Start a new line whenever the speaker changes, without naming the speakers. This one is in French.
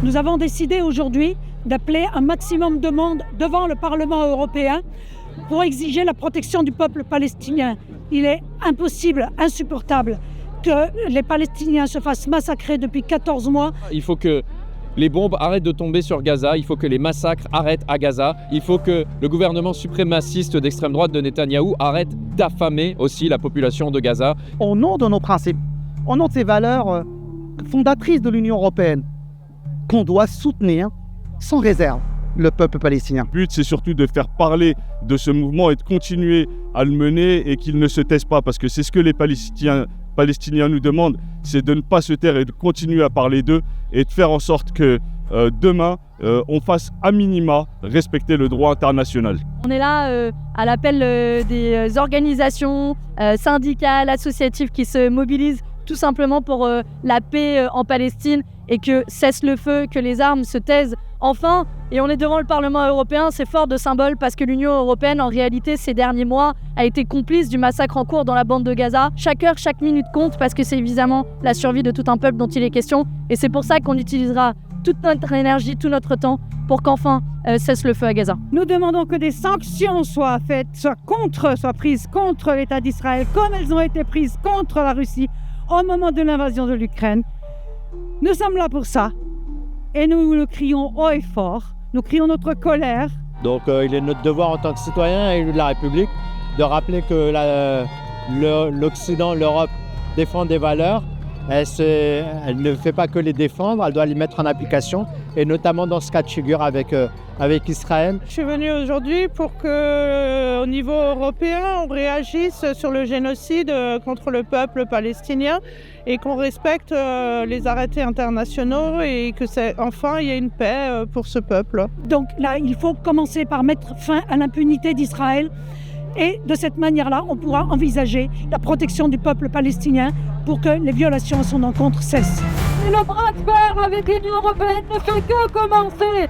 Nous avons décidé aujourd'hui d'appeler un maximum de monde devant le Parlement européen pour exiger la protection du peuple palestinien. Il est impossible, insupportable que les Palestiniens se fassent massacrer depuis 14 mois.
Il faut que les bombes arrêtent de tomber sur Gaza, il faut que les massacres arrêtent à Gaza, il faut que le gouvernement suprémaciste d'extrême droite de Netanyahou arrête d'affamer aussi la population de Gaza.
Au nom de nos principes, au nom de ces valeurs fondatrices de l'Union européenne, qu'on doit soutenir sans réserve le peuple palestinien.
Le but, c'est surtout de faire parler de ce mouvement et de continuer à le mener et qu'il ne se taise pas, parce que c'est ce que les Palestiniens nous demandent, c'est de ne pas se taire et de continuer à parler d'eux et de faire en sorte que demain, on fasse à minima respecter le droit international.
On est là à l'appel des organisations syndicales, associatives qui se mobilisent tout simplement pour la paix en Palestine et que cesse le feu, que les armes se taisent enfin. Et on est devant le Parlement européen, c'est fort de symbole parce que l'Union européenne, en réalité, ces derniers mois, a été complice du massacre en cours dans la bande de Gaza. Chaque heure, chaque minute compte parce que c'est évidemment la survie de tout un peuple dont il est question. Et c'est pour ça qu'on utilisera toute notre énergie, tout notre temps pour qu'enfin cesse le feu à Gaza.
Nous demandons que des sanctions soient faites, soient prises contre l'État d'Israël, comme elles ont été prises contre la Russie au moment de l'invasion de l'Ukraine. Nous sommes là pour ça et nous le crions haut et fort. Nous crions notre colère.
Donc il est notre devoir en tant que citoyen et élu de la République de rappeler que l'Occident, l'Europe défend des valeurs. Elle ne fait pas que les défendre, elle doit les mettre en application, et notamment dans ce cas de figure avec Israël.
Je suis venue aujourd'hui pour qu'au niveau européen, on réagisse sur le génocide contre le peuple palestinien et qu'on respecte les arrêtés internationaux et que enfin il y ait une paix pour ce peuple.
Donc là, il faut commencer par mettre fin à l'impunité d'Israël. Et de cette manière-là, on pourra envisager la protection du peuple palestinien pour que les violations à son encontre cessent.
Et le bras de fer avec l'Union européenne ne fait que commencer.